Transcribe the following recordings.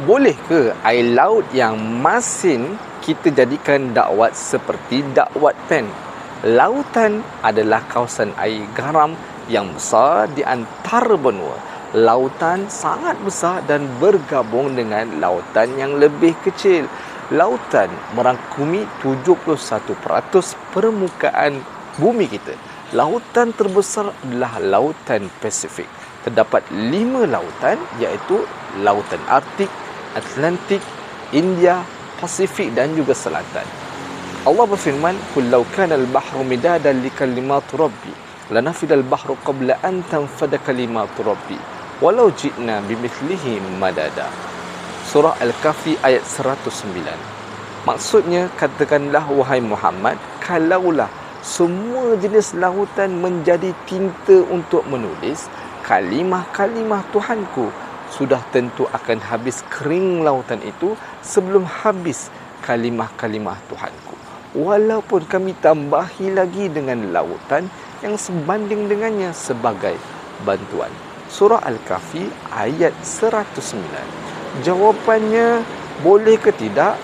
Boleh ke air laut yang masin kita jadikan dakwat seperti dakwat pen? Lautan adalah kawasan air garam yang besar di antara benua. Lautan sangat besar dan bergabung dengan lautan yang lebih kecil. Lautan merangkumi 71% permukaan bumi kita. Lautan terbesar adalah lautan Pasifik. Terdapat 5 lautan, iaitu lautan Arktik, Atlantik, India, Pasifik dan juga Selatan. Allah berfirman, "Qul law kana al-bahru midadan li kalimati rabbi, lanafida al-bahru qabla an tanfada kalimatu rabbi, walau ji'na bimithlihi madada." Surah Al-Kahfi ayat 109. Maksudnya, katakanlah wahai Muhammad, kalaulah semua jenis lautan menjadi tinta untuk menulis, kalimah-kalimah Tuhanku sudah tentu akan habis kering lautan itu sebelum habis kalimah-kalimah Tuhanku. Walaupun kami tambahi lagi dengan lautan yang sebanding dengannya sebagai bantuan. Surah Al-Kahfi ayat 109. Jawapannya, boleh ke tidak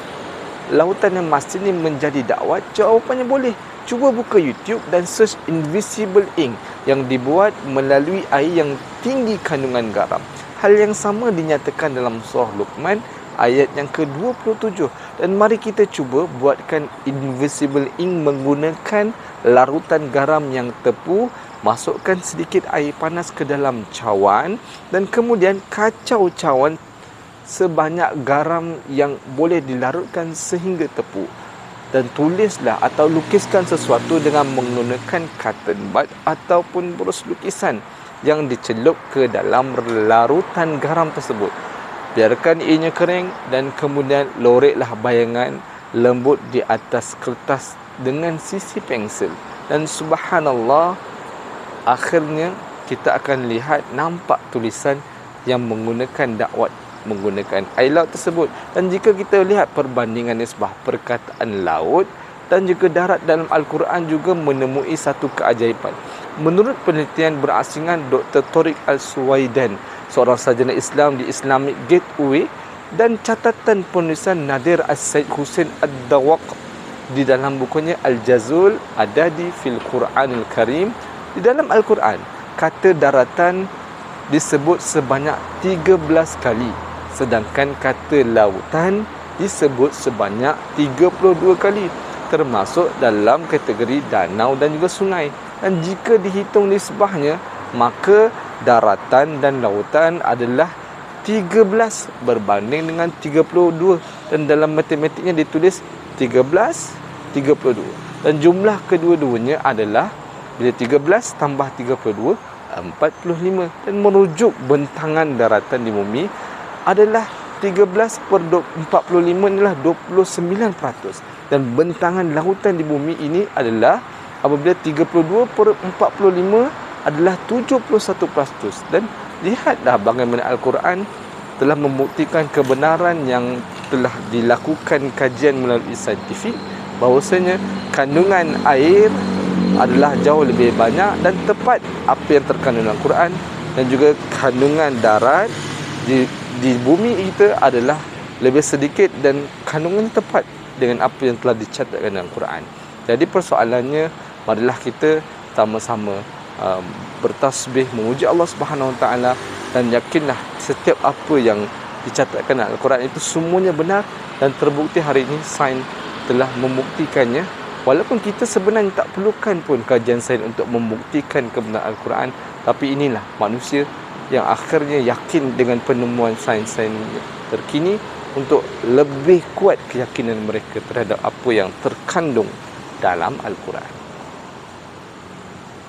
lautan yang masin ini menjadi dakwat? Jawapannya boleh. Cuba buka YouTube dan search Invisible Ink yang dibuat melalui air yang tinggi kandungan garam. Hal yang sama dinyatakan dalam surah Luqman ayat yang ke-27. Dan mari kita cuba buatkan Invisible Ink menggunakan larutan garam yang tepu. Masukkan sedikit air panas ke dalam cawan dan kemudian kacau cawan sebanyak garam yang boleh dilarutkan sehingga tepu. Dan tulislah atau lukiskan sesuatu dengan menggunakan cotton bud ataupun brus lukisan yang dicelup ke dalam larutan garam tersebut. Biarkan ianya kering dan kemudian loreklah bayangan lembut di atas kertas dengan sisi pensel. Dan subhanallah, akhirnya kita akan lihat nampak tulisan yang menggunakan dakwat menggunakan air laut tersebut. Dan jika kita lihat perbandingan nisbah perkataan laut dan juga darat dalam Al-Quran juga menemui satu keajaiban. Menurut penelitian berasingan Dr. Tariq Al-Suwaidan, seorang sarjana Islam di Islamic Gateway, dan catatan penulisan Nadir As-Said Hussein Ad-Dawaq di dalam bukunya Al-Jazul Adadi fil Quranil Karim, di dalam Al-Quran kata daratan disebut sebanyak 13 kali, sedangkan kata lautan disebut sebanyak 32 kali, termasuk dalam kategori danau dan juga sungai. Dan jika dihitung nisbahnya, maka daratan dan lautan adalah 13 berbanding dengan 32. Dan dalam matematiknya ditulis 13, 32. Dan jumlah kedua-duanya adalah, bila 13 tambah 32, 45. Dan merujuk bentangan daratan di bumi adalah 13 per 45 inilah 29%. Dan bentangan lautan di bumi ini adalah apabila 32 per 45 adalah 71%. Dan lihatlah bagaimana Al-Quran telah membuktikan kebenaran yang telah dilakukan kajian melalui saintifik, bahawasanya kandungan air adalah jauh lebih banyak dan tepat apa yang terkandung dalam Quran, dan juga kandungan darat di bumi kita adalah lebih sedikit dan kandungan tepat dengan apa yang telah dicatatkan dalam Quran. Jadi persoalannya, marilah kita sama-sama bertasbih memuji Allah Subhanahu Wa Taala dan yakinlah setiap apa yang dicatatkan dalam Al-Quran itu semuanya benar dan terbukti hari ini sains telah membuktikannya. Walaupun kita sebenarnya tak perlukan pun kajian sains untuk membuktikan kebenaran Al-Quran, tapi inilah manusia yang akhirnya yakin dengan penemuan sains-sains terkini untuk lebih kuat keyakinan mereka terhadap apa yang terkandung dalam Al-Quran.